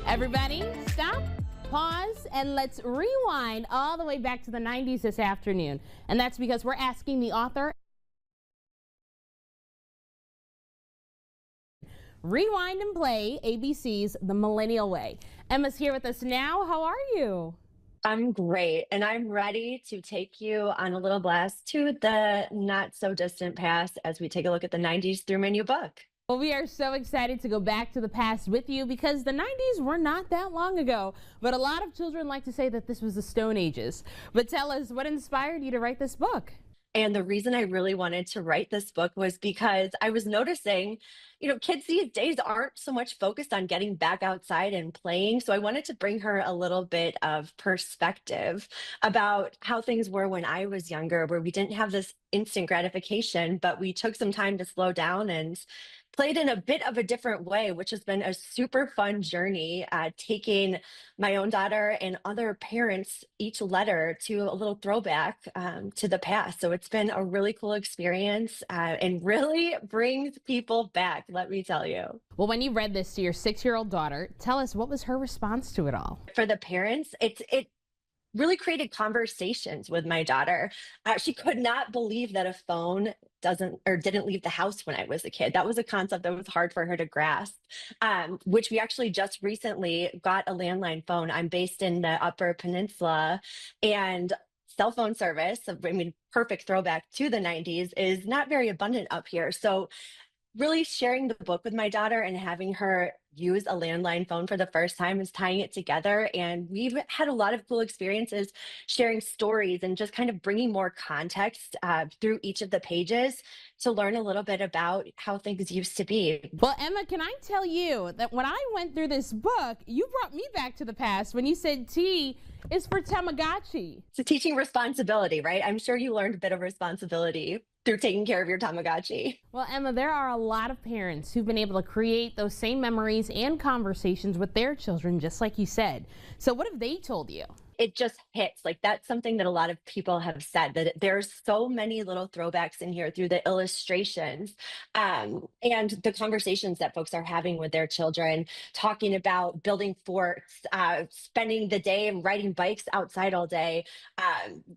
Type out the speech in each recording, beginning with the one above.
Everybody, stop, pause, and let's rewind all the way back to the 90s this afternoon. And that's because we're asking the author. Rewind and play ABC's The Millennial Way. Emma's here with us now. How are you? I'm great, and I'm ready to take you on a little blast to the not so distant past as we take a look at the 90s through my new book. Well, we are so excited to go back to the past with you because the 90s were not that long ago. But a lot of children like to say that this was the Stone Ages. But tell us, what inspired you to write this book? And the reason I really wanted to write this book was because I was noticing, kids these days aren't so much focused on getting back outside and playing. So I wanted to bring her a little bit of perspective about how things were when I was younger, where we didn't have this instant gratification, but we took some time to slow down and played in a bit of a different way, which has been a super fun journey, taking my own daughter and other parents each letter to a little throwback to the past. So it's been a really cool experience and really brings people back, let me tell you. Well, when you read this to your 6-year-old daughter, tell us, what was her response to it all? For the parents, it really created conversations with my daughter. She could not believe that a phone didn't leave the house when I was a kid. That was a concept that was hard for her to grasp, which we actually just recently got a landline phone. I'm based in the Upper Peninsula, and cell phone service, perfect throwback to the 90s, is not very abundant up here. So really sharing the book with my daughter and having her use a landline phone for the first time is tying it together. And we've had a lot of cool experiences sharing stories and just kind of bringing more context through each of the pages to learn a little bit about how things used to be. Well, Emma, can I tell you that when I went through this book, you brought me back to the past when you said T is for Tamagotchi. It's a teaching responsibility, right? I'm sure you learned a bit of responsibility through taking care of your Tamagotchi. Well, Emma, there are a lot of parents who've been able to create those same memories and conversations with their children, just like you said. So what have they told you? It just hits. Like, that's something that a lot of people have said, that there's so many little throwbacks in here through the illustrations and the conversations that folks are having with their children, talking about building forts, spending the day and riding bikes outside all day,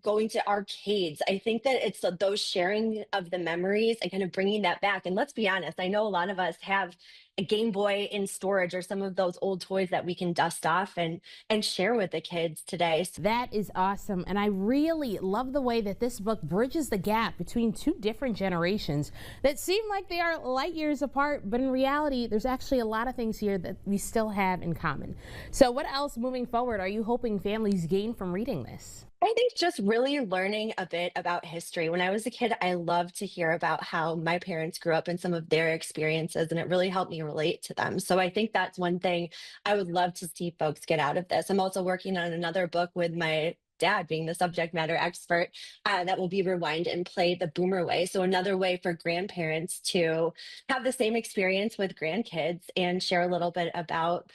going to arcades. I think that it's those sharing of the memories and kind of bringing that back. And let's be honest, I know a lot of us have a Game Boy in storage or some of those old toys that we can dust off and share with the kids today. That is awesome. And I really love the way that this book bridges the gap between two different generations that seem like they are light years apart, but in reality, there's actually a lot of things here that we still have in common. So what else moving forward are you hoping families gain from reading this? I think just really learning a bit about history. When I was a kid, I loved to hear about how my parents grew up and some of their experiences, and it really helped me relate to them. So I think that's one thing I would love to see folks get out of this. I'm also working on another book with my dad being the subject matter expert that will be Rewind and Play the Boomer Way. So another way for grandparents to have the same experience with grandkids and share a little bit about,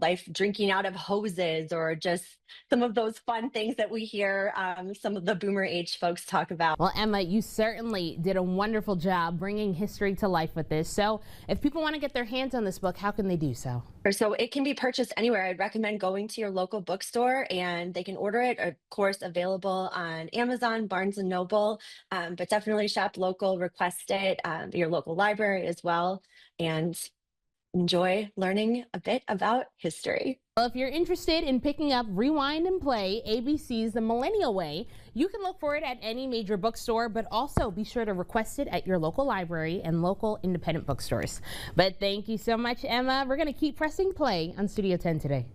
life drinking out of hoses, or just some of those fun things that we hear some of the boomer age folks talk about. Well, Emma, you certainly did a wonderful job bringing history to life with this. So if people want to get their hands on this book, how can they do so? So it can be purchased anywhere. I'd recommend going to your local bookstore and they can order it. Of course, available on Amazon, Barnes and Noble, but definitely shop local, request it, your local library as well, and enjoy learning a bit about history. Well, if you're interested in picking up Rewind and Play, ABC's The Millennial Way, you can look for it at any major bookstore, but also be sure to request it at your local library and local independent bookstores. But thank you so much, Emma. We're going to keep pressing play on Studio 10 today.